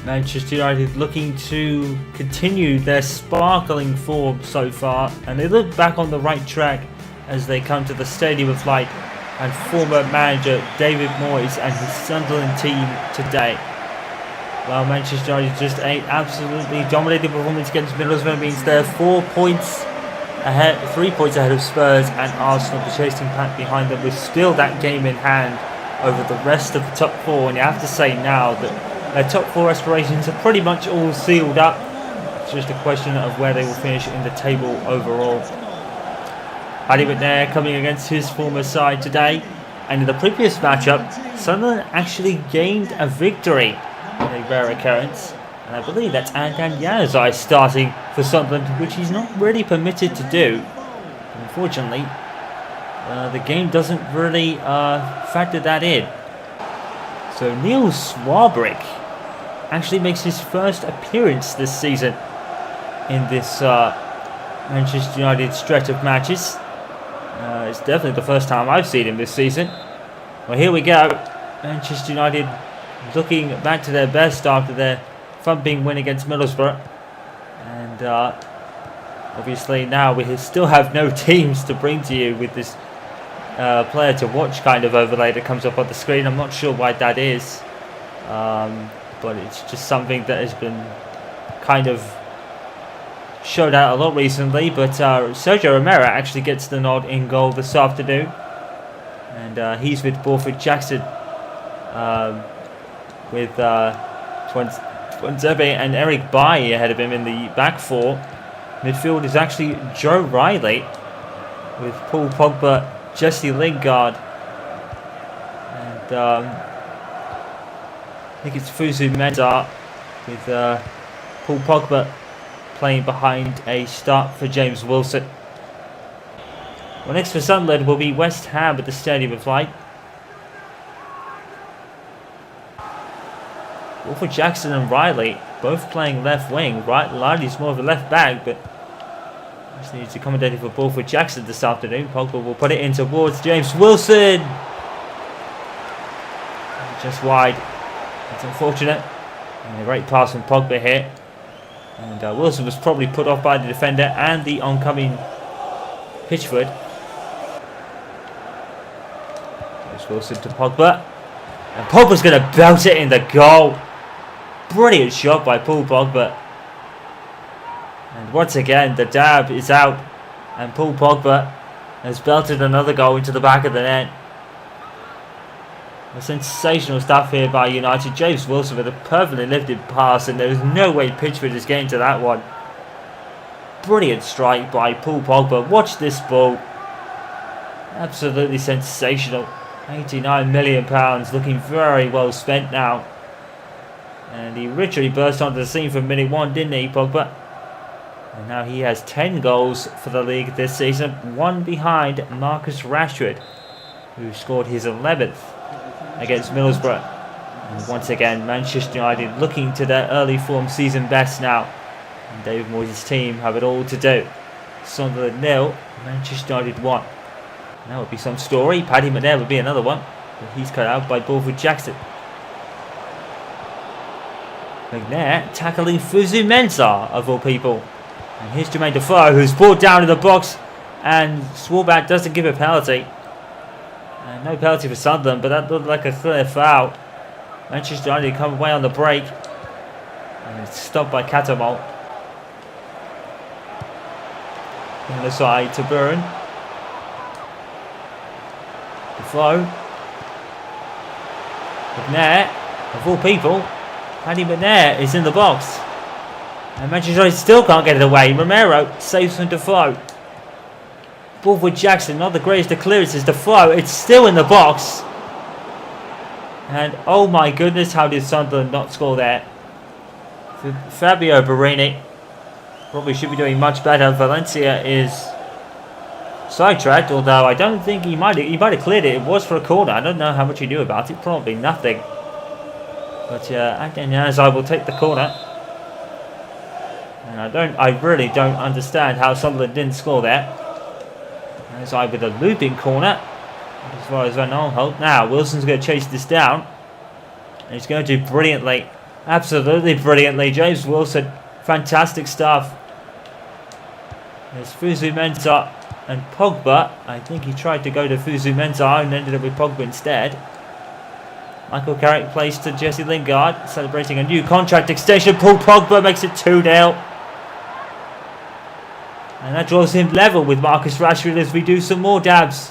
Manchester United looking to continue their sparkling form so far, and they look back on the right track as they come to the Stadium of Light and former manager David Moyes and his Sunderland team today. Well, Manchester United just an absolutely dominating performance against Middlesbrough means they're 4 points ahead, 3 points ahead of Spurs and Arsenal, the chasing pack behind them, with still that game in hand over the rest of the top four. And you have to say now that their top four aspirations are pretty much all sealed up. It's just a question of where they will finish in the table overall. Paddy McNair coming against his former side today, and in the previous matchup, Sunderland actually gained a victory, a rare occurrence, and I believe that's Adnan Januzaj starting for Sunderland, which he's not really permitted to do. Unfortunately, the game doesn't really factor that in. So Neil Swarbrick actually makes his first appearance this season in this Manchester United stretch of matches. It's definitely the first time I've seen him this season. Well, here we go. Manchester United looking back to their best after their thumping win against Middlesbrough. And obviously now we still have no teams to bring to you with this player to watch kind of overlay that comes up on the screen. I'm not sure why that is. But it's just something that has been kind of showed out a lot recently. But Sergio Romero actually gets the nod in goal this afternoon, and he's with Borthwick Jackson, with Twanzebe and Eric Bailly ahead of him in the back four. Midfield is actually Joe Riley with Paul Pogba, Jesse Lingard, and I think it's Fosu-Mensah with Paul Pogba playing behind a start for James Wilson. Well, next for Sunderland will be West Ham at the Stadium of Light. Borthwick Jackson and Riley both playing left wing. Riley's more of a left back, but just needs to accommodate for Borthwick Jackson this afternoon. Pogba will put it in towards James Wilson. Just wide. It's unfortunate. And a great pass from Pogba here. And Wilson was probably put off by the defender and the oncoming Pitchford. There's Wilson to Pogba. And Pogba's going to belt it in the goal. Brilliant shot by Paul Pogba. And once again, the dab is out. And Paul Pogba has belted another goal into the back of the net. Sensational stuff here by United. James Wilson with a perfectly lifted pass, and there is no way Pitchford is getting to that one. Brilliant strike by Paul Pogba. Watch this ball. Absolutely sensational. £89 million, looking very well spent now. And he literally burst onto the scene from minute one, didn't he, Pogba? And now he has 10 goals for the league this season, one behind Marcus Rashford, who scored his 11th against Middlesbrough. And once again, Manchester United looking to their early form season best now. And David Moyes' team have it all to do. Sunderland 0, Manchester United 1. And that would be some story. Paddy McNair would be another one, but he's cut out by Borthwick Jackson. McNair tackling Fosu-Mensah, of all people. And here's Jermaine Defoe, who's brought down in the box, and Swarbrick doesn't give a penalty. No penalty for Sunderland, but that looked like a clear foul. Manchester United come away on the break, and it's stopped by Catamol. On the side to Burn. Defoe. McNair, of all people, Paddy McNair is in the box. And Manchester United still can't get it away. Romero saves from Defoe. Borthwick Jackson, not the greatest of clearances. Defoe, it's still in the box. And oh my goodness, how did Sunderland not score there? Fabio Barini probably should be doing much better. Valencia is sidetracked, although I don't think he might have cleared it. It was for a corner. I don't know how much he knew about it. Probably nothing. But Adnan Januzaj will take the corner. And I really don't understand how Sunderland didn't score there. Januzaj with a looping corner. As far as Van Aanholt. Now Wilson's going to chase this down. And he's going to do brilliantly. Absolutely brilliantly. James Wilson, fantastic stuff. There's Fosu-Mensah and Pogba. I think he tried to go to Fosu-Mensah and ended up with Pogba instead. Michael Carrick plays to Jesse Lingard, celebrating a new contract extension. Paul Pogba makes it 2-0. And that draws him level with Marcus Rashford as we do some more dabs.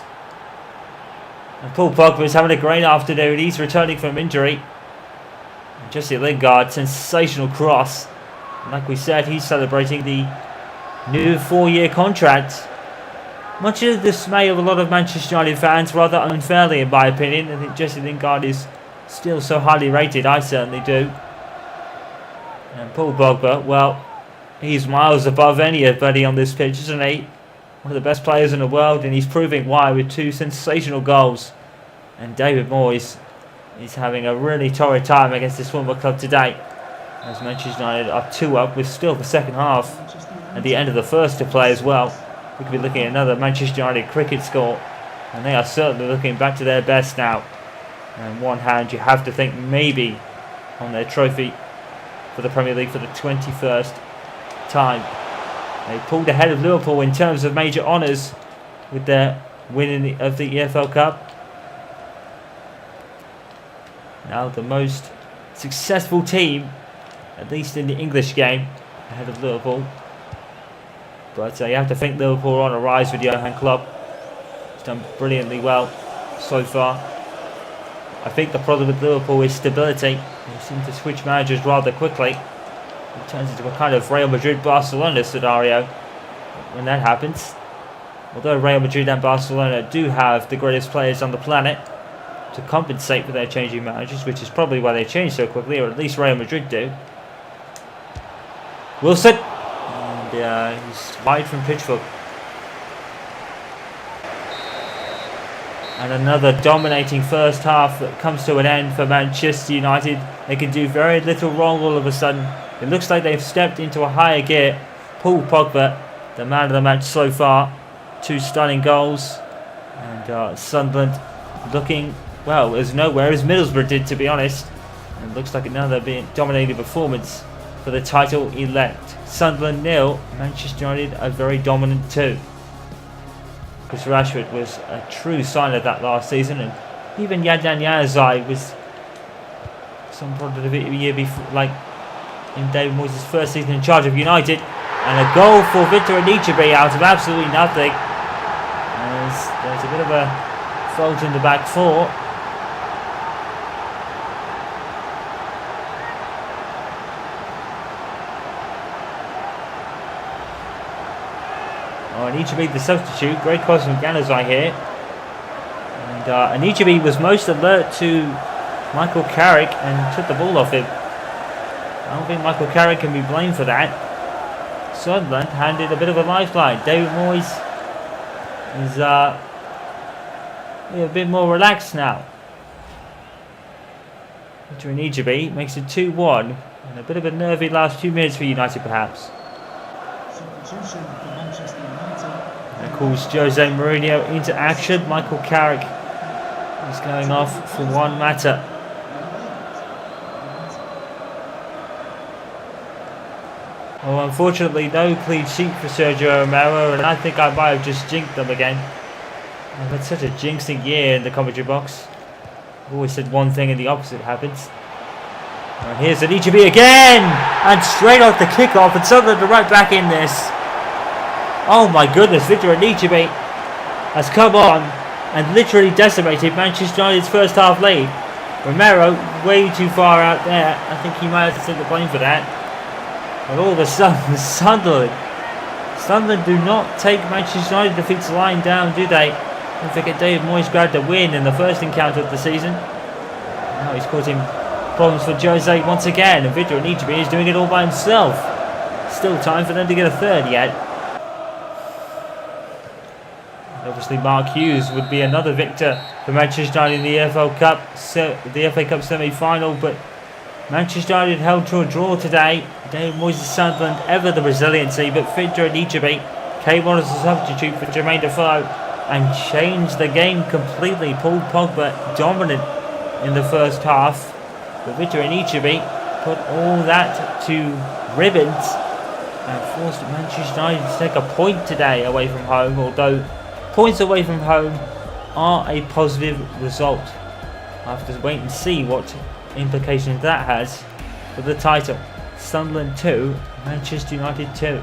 And Paul Pogba is having a great afternoon. He's returning from injury. And Jesse Lingard, sensational cross. And like we said, he's celebrating the new 4-year contract. Much to the dismay of a lot of Manchester United fans, rather unfairly in my opinion. I think Jesse Lingard is still so highly rated, I certainly do. And Paul Pogba, well, he's miles above anybody on this pitch, isn't he? One of the best players in the world, and he's proving why with 2 sensational goals. And David Moyes is having a really torrid time against this former club today, as Manchester United are 2-up with still the second half and the end of the first to play as well. We could be looking at another Manchester United cricket score, and they are certainly looking back to their best now. And on one hand, you have to think maybe on their trophy for the Premier League for the 21st time. They pulled ahead of Liverpool in terms of major honours with their win of the EFL Cup. Now the most successful team, at least in the English game, ahead of Liverpool. But you have to think Liverpool are on a rise with Johan Klopp. He's done brilliantly well so far. I think the problem with Liverpool is stability. They seem to switch managers rather quickly. It turns into a kind of Real Madrid-Barcelona scenario when that happens. Although Real Madrid and Barcelona do have the greatest players on the planet to compensate for their changing managers, which is probably why they change so quickly, or at least Real Madrid do. Wilson! And he's wide from Pitchfork. And another dominating first half that comes to an end for Manchester United. They can do very little wrong all of a sudden. It looks like they've stepped into a higher gear. Paul Pogba, the man of the match so far. 2 stunning goals. And Sunderland looking, well, as nowhere as Middlesbrough did, to be honest. And it looks like another dominating performance for the title elect. Sunderland 0, Manchester United are very dominant too. Because Rashford was a true sign of that last season, and even Yadyan Yazai was some product of it a year before, like in David Moyes' first season in charge of United. And a goal for Victor Anichebe out of absolutely nothing. There's a bit of a fault in the back 4. Oh, Anichebe the substitute. Great cross from Ganazai here. And Anichebe was most alert to Michael Carrick and took the ball off him. I don't think Michael Carrick can be blamed for that. Sunderland handed a bit of a lifeline. David Moyes is a bit more relaxed now. Victor Anichebe makes it 2-1. And a bit of a nervy last few minutes for United perhaps. And calls Jose Mourinho into action. Michael Carrick is going off for one matter. Well, unfortunately, no clean sheet for Sergio Romero, and I think I might have just jinxed them again. I've had such a jinxing year in the commentary box. I've always said one thing and the opposite happens. And here's Anichebe again! And straight off the kickoff, and Sunderland are right back in this. Oh my goodness, Victor Anichebe has come on and literally decimated Manchester United's first half lead. Romero way too far out there. I think he might have to take the blame for that. And all of a sudden, Sunderland do not take Manchester United defeats lying down, do they? Don't forget David Moyes grabbed a win in the first encounter of the season. Now he's causing problems for Jose once again, and Victor Anichebe is doing it all by himself. Still time for them to get a third yet. Obviously, Mark Hughes would be another victor for Manchester United in the EFL Cup, the FA Cup semi-final, but Manchester United held to a draw today. David Moyes' Sunderland, ever the resiliency, but Victor Anichebe came on as a substitute for Jermaine Defoe and changed the game completely. Paul Pogba dominant in the first half, but Victor Anichebe put all that to ribbons and forced Manchester United to take a point today away from home, although points away from home are a positive result. I'll have to wait and see what implications that has for the title. Sunderland 2, Manchester United 2.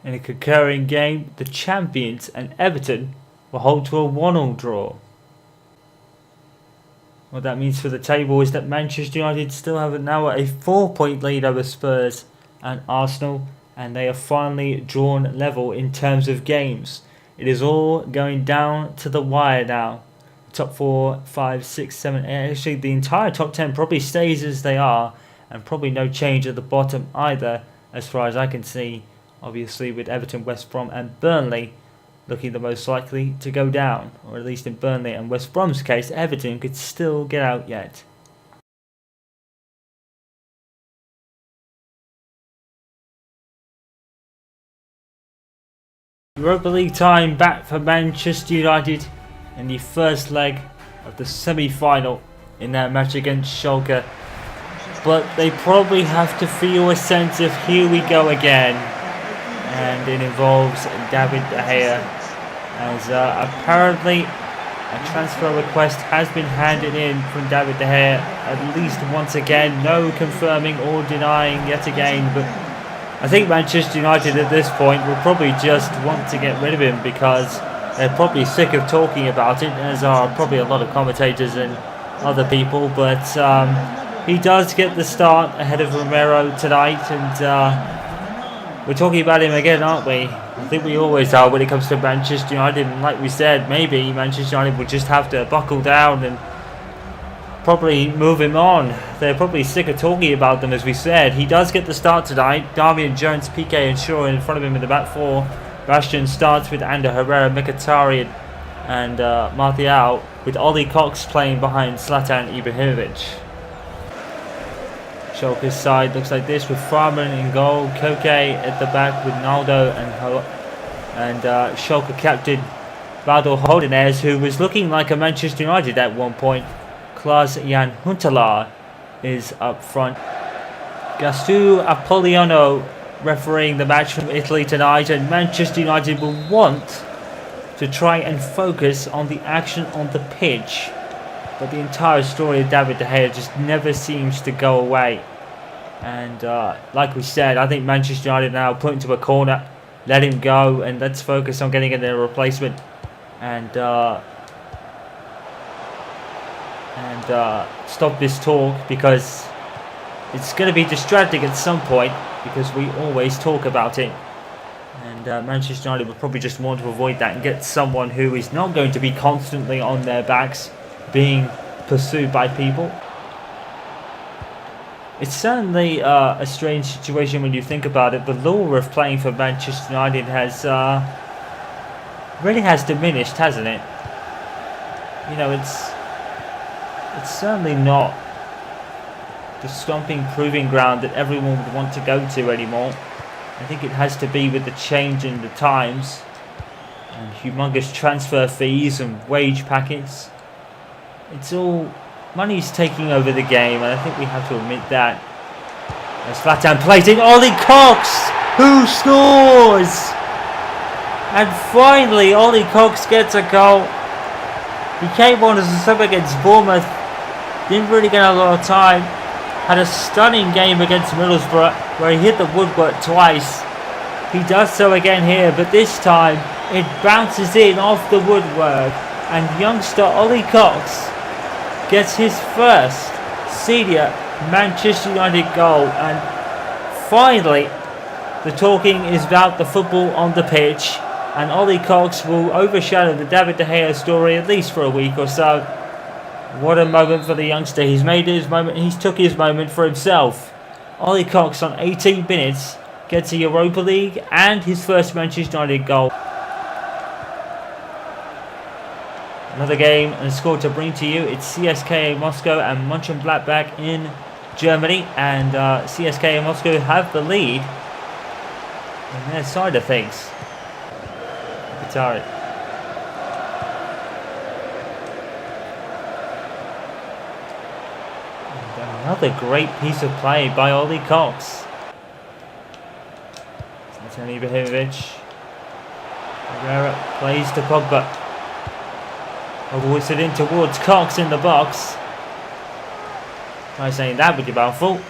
In a concurring game, the champions and Everton will hold to a 1-1 draw. What that means for the table is that Manchester United still have now a 4-point lead over Spurs and Arsenal, and they are finally drawn level in terms of games. It is all going down to the wire now. Top 4, 5, 6, 7, 8. Actually, the entire top 10 probably stays as they are, and probably no change at the bottom either, as far as I can see. Obviously, with Everton, West Brom, and Burnley looking the most likely to go down, or at least in Burnley and West Brom's case, Everton could still get out yet. Europa League time back for Manchester United in the first leg of the semi-final in their match against Schalke. But they probably have to feel a sense of here we go again, and it involves David De Gea, as apparently a transfer request has been handed in from David De Gea at least once again. No confirming or denying yet again, but I think Manchester United at this point will probably just want to get rid of him because they're probably sick of talking about it, as are probably a lot of commentators and other people. But he does get the start ahead of Romero tonight, and we're talking about him again, aren't we? I think we always are when it comes to Manchester United, and like we said, maybe Manchester United will just have to buckle down and probably move him on. They're probably sick of talking about them, as we said. He does get the start tonight. Darmian Jones, Piqué and Shaw in front of him in the back four. Rashford starts with Ander Herrera, Mkhitaryan and Martial, with Ollie Cox playing behind Zlatan Ibrahimovic. Schalke's side looks like this, with Farman in goal, Koke at the back with Naldo and Schalke captain Badal Holdinez, who was looking like a Manchester United at one point. Klaas-Jan Huntelaar is up front. Gastu Apollionio refereeing the match from Italy tonight, and Manchester United will want to try and focus on the action on the pitch. But the entire story of David De Gea just never seems to go away. And like we said, I think Manchester United now put into a corner, let him go, and let's focus on getting in their replacement and stop this talk, because it's going to be distracting at some point, because we always talk about it. And Manchester United would probably just want to avoid that and get someone who is not going to be constantly on their backs being pursued by people. It's certainly a strange situation when you think about it. The lure of playing for Manchester United has really has diminished, hasn't it? You know, it's certainly not the stomping proving ground that everyone would want to go to anymore. I think it has to be with the change in the times and humongous transfer fees and wage packets. It's all, money's taking over the game, and I think we have to admit that. As Zlatan plays in, Ollie Cox, who scores! And finally Ollie Cox gets a goal. He came on as a sub against Bournemouth, didn't really get a lot of time, had a stunning game against Middlesbrough where he hit the woodwork twice. He does so again here, but this time it bounces in off the woodwork, and youngster Ollie Cox gets his first senior Manchester United goal. And finally the talking is about the football on the pitch, and Ollie Cox will overshadow the David De Gea story at least for a week or so. What a moment for the youngster. He's made his moment. He's took his moment for himself. Ollie Cox on 18 minutes gets a Europa League and his first Manchester United goal. Another game and a score to bring to you. It's CSKA Moscow and Mönchengladbach in Germany, and CSKA Moscow have the lead on their side of things. Qatari. And another great piece of play by Ollie Cox. Zlatan Ibrahimovic. Herrera plays to Pogba. Avoids it in towards Cox in the box. Try saying that with your mouthful.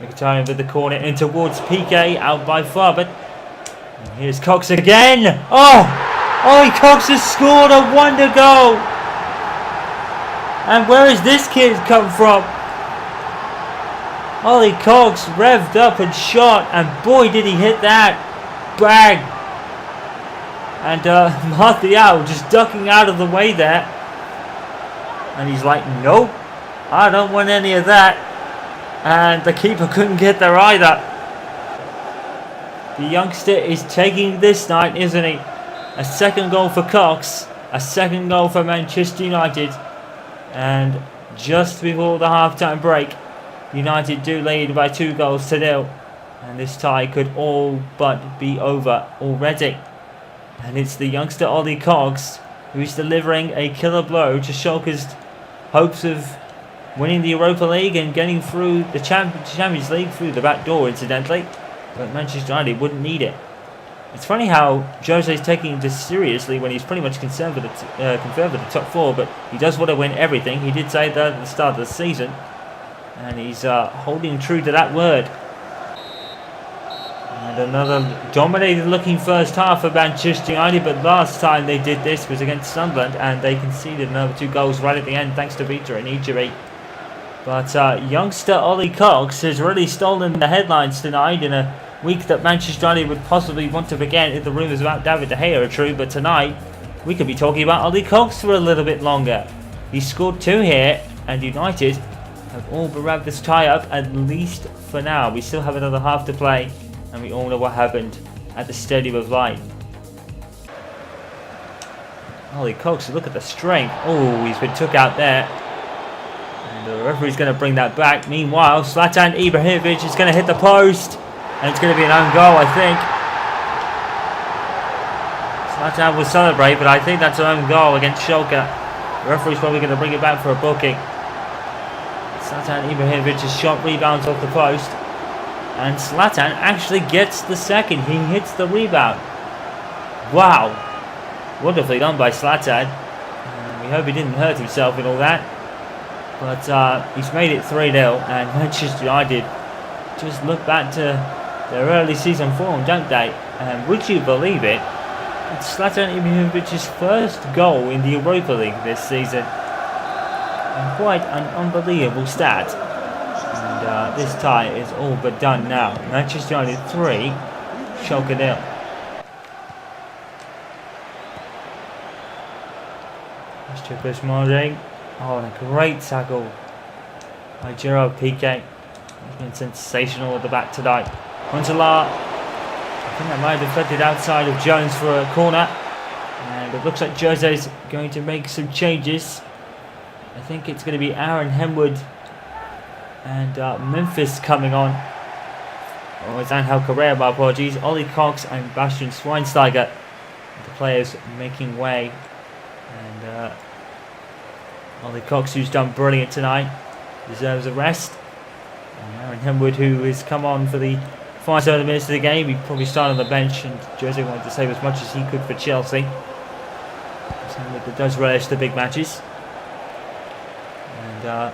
Mkhitaryan with the corner in towards PK, out by Farbert. And here's Cox again. Oh! Ollie Cox has scored a wonder goal. And where has this kid come from? Ollie Cox revved up and shot, and boy did he hit that. Bang! And Martial just ducking out of the way there. And he's like, nope, I don't want any of that. And the keeper couldn't get there either. The youngster is taking this night, isn't he? A second goal for Cox. A second goal for Manchester United. And just before the half-time break, United do lead by 2-0. And this tie could all but be over already. And it's the youngster Ollie Cox who's delivering a killer blow to Schalke's hopes of winning the Europa League and getting through the Champions League through the back door, incidentally. But Manchester United wouldn't need it. It's funny how Jose's taking this seriously when he's pretty much confirmed with the top four, but he does want to win everything. He did say that at the start of the season, and he's holding true to that word. And another dominated looking first half for Manchester United, but last time they did this was against Sunderland, and they conceded another 2 goals right at the end thanks to Vita and injury. But youngster Ollie Cox has really stolen the headlines tonight in a week that Manchester United would possibly want to forget if the rumours about David De Gea are true. But tonight, we could be talking about Ollie Cox for a little bit longer. He scored 2 here, and United have all but wrapped this tie up, at least for now. We still have another half to play, and we all know what happened at the Stadium of Light. Ollie Cox, look at the strength. Oh, he's been took out there. And the referee's going to bring that back. Meanwhile, Zlatan Ibrahimovic is going to hit the post. And it's going to be an own goal, I think. Zlatan will celebrate, but I think that's an own goal against Schalke. The referee's probably going to bring it back for a booking. Zlatan Ibrahimovic's shot rebounds off the post. And Zlatan actually gets the second. He hits the rebound. Wow. Wonderfully done by Zlatan. We hope he didn't hurt himself in all that. But he's made it 3-0. And Manchester United just look back to their early season form, don't they? And would you believe it? It's Zlatan Ibrahimovic's first goal in the Europa League this season. And quite an unbelievable stat. And this tie is all but done now. Manchester United 3, Schalke 0. Mr. Mourinho. Oh, and a great tackle by Gerard Piqué. He's been sensational at the back tonight. Huntelaar, I think that might have deflected outside of Jones for a corner. And it looks like Jose's going to make some changes. I think it's going to be Aaron Henwood and Memphis coming on. Oh, it's Angel Correa, my apologies. Ollie Cox and Bastian Schweinsteiger, the players making way. And Ollie Cox, who's done brilliant tonight, deserves a rest. And Aaron Henwood, who has come on for the 5-7 minutes of the game, he probably started on the bench, and Jose wanted to save as much as he could for Chelsea. Henwood that does relish the big matches. And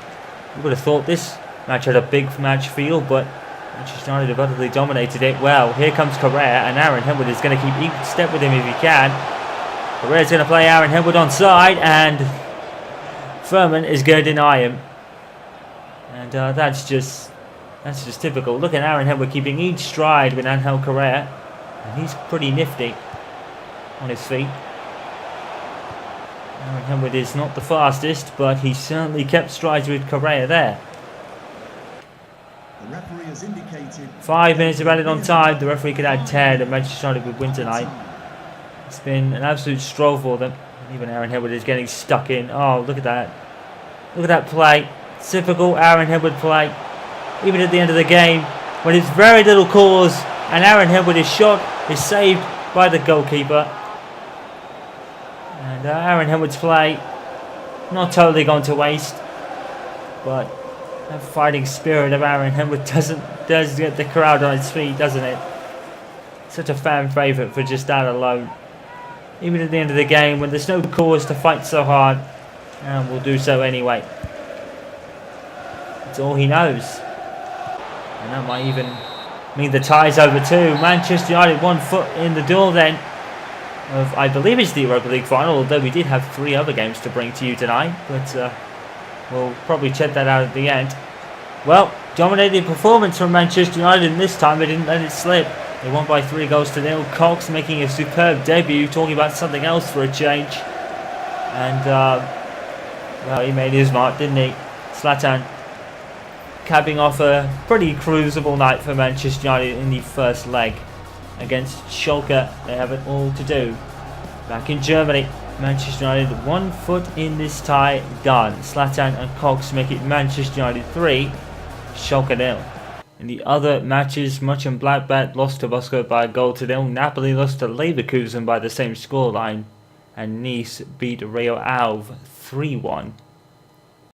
you would have thought this match had a big match feel, but Manchester United have utterly dominated it. Well, here comes Correa, and Aaron Henwood is going to keep equal step with him if he can. Correa's going to play Aaron Henwood onside, and Furman is going to deny him. And that's just typical. Look at Aaron Henwood keeping each stride with Angel Correa. And he's pretty nifty on his feet. Aaron Henwood is not the fastest, but he certainly kept strides with Correa there. The referee has indicated 5 minutes of added on time. The referee could add 10 and Manchester United would win tonight. It's been an absolute stroll for them. Even Aaron Henwood is getting stuck in. Oh, look at that. Look at that play. Typical Aaron Henwood play. Even at the end of the game, when it's very little cause and Aaron Henwood is shot, is saved by the goalkeeper. And Aaron Henwood's play, not totally gone to waste, but that fighting spirit of Aaron Henwood does get the crowd on its feet, doesn't it? Such a fan favourite for just that alone. Even at the end of the game, when there's no cause to fight so hard, and we'll do so anyway. It's all he knows. And that might even mean the tie's over too. Manchester United 1 foot in the door then of, I believe it's the Europa League final, although we did have 3 other games to bring to you tonight, but we'll probably check that out at the end. Well, dominating performance from Manchester United, and this time they didn't let it slip. They won by 3-0. Cox making a superb debut, talking about something else for a change. And, well, he made his mark, didn't he? Zlatan capping off a pretty cruisable night for Manchester United in the first leg against Schalke. They have it all to do. Back in Germany, Manchester United 1 foot in this tie, done. Zlatan and Cox make it Manchester United 3, Schalke 0. In the other matches, Mönchengladbach lost to Moscow by 1-0. Napoli lost to Leverkusen by the same scoreline. And Nice beat Real Ave 3-1.